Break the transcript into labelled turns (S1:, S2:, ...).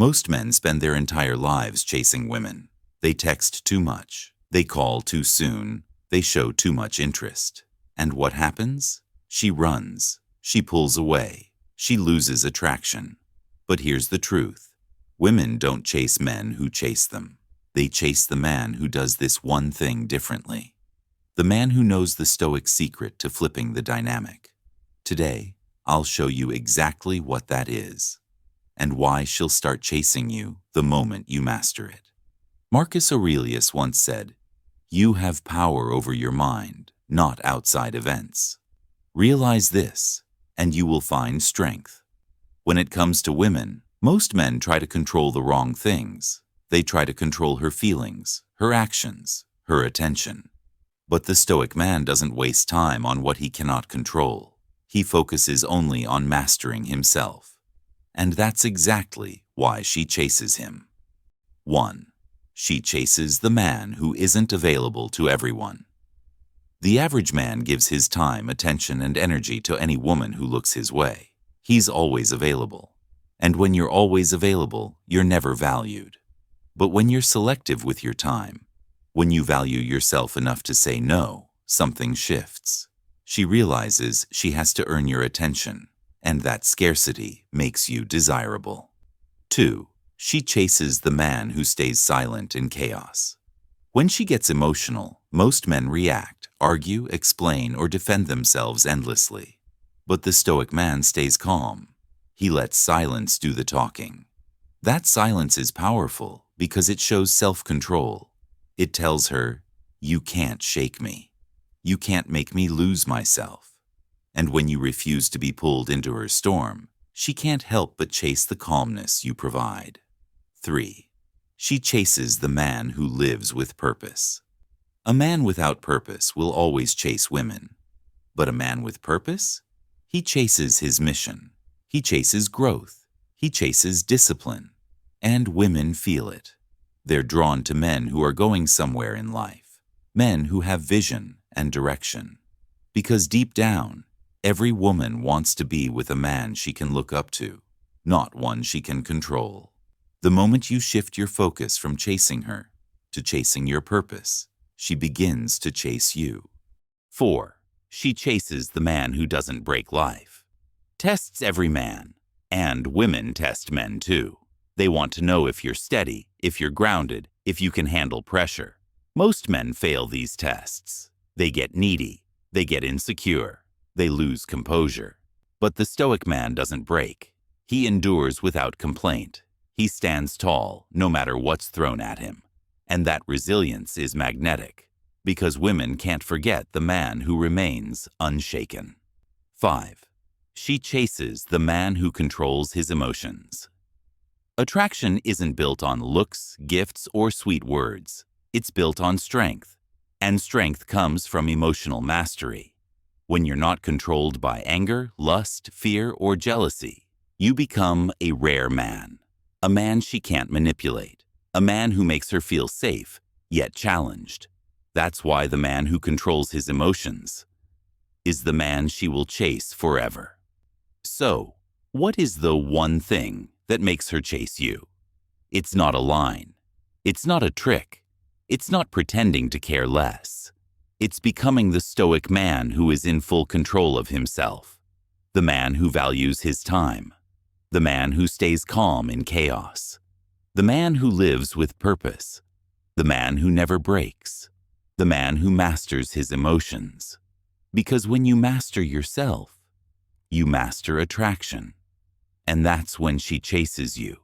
S1: Most men spend their entire lives chasing women. They text too much. They call too soon. They show too much interest. And what happens? She runs. She pulls away. She loses attraction. But here's the truth. Women don't chase men who chase them. They chase the man who does this one thing differently. The man who knows the Stoic secret to flipping the dynamic. Today, I'll show you exactly what that is, and why she'll start chasing you the moment you master it. Marcus Aurelius once said, "You have power over your mind, not outside events." Realize this, and you will find strength. When it comes to women, most men try to control the wrong things. They try to control her feelings, her actions, her attention. But the Stoic man doesn't waste time on what he cannot control. He focuses only on mastering himself. And that's exactly why she chases him. 1. She chases the man who isn't available to everyone. The average man gives his time, attention, and energy to any woman who looks his way. He's always available. And when you're always available, you're never valued. But when you're selective with your time, when you value yourself enough to say no, something shifts. She realizes she has to earn your attention, and that scarcity makes you desirable. 2. She chases the man who stays silent in chaos. When she gets emotional, most men react, argue, explain, or defend themselves endlessly. But the Stoic man stays calm. He lets silence do the talking. That silence is powerful because it shows self-control. It tells her, "You can't shake me. You can't make me lose myself." And when you refuse to be pulled into her storm, she can't help but chase the calmness you provide. 3. She chases the man who lives with purpose. A man without purpose will always chase women. But a man with purpose? He chases his mission. He chases growth. He chases discipline. And women feel it. They're drawn to men who are going somewhere in life, men who have vision and direction. Because deep down, every woman wants to be with a man she can look up to, not one she can control. The moment you shift your focus from chasing her to chasing your purpose, she begins to chase you. 4. She chases the man who doesn't break life. Tests every man, and women test men too. They want to know if you're steady, if you're grounded, if you can handle pressure. Most men fail these tests. They get needy, they get insecure, they lose composure. But the Stoic man doesn't break. He endures without complaint. He stands tall, no matter what's thrown at him. And that resilience is magnetic, because women can't forget the man who remains unshaken. 5. She chases the man who controls his emotions. Attraction isn't built on looks, gifts, or sweet words. It's built on strength. And strength comes from emotional mastery. When you're not controlled by anger, lust, fear, or jealousy, you become a rare man. A man she can't manipulate. A man who makes her feel safe, yet challenged. That's why the man who controls his emotions is the man she will chase forever. So, what is the one thing that makes her chase you? It's not a line. It's not a trick. It's not pretending to care less. It's becoming the Stoic man who is in full control of himself. The man who values his time. The man who stays calm in chaos. The man who lives with purpose. The man who never breaks. The man who masters his emotions. Because when you master yourself, you master attraction. And that's when she chases you.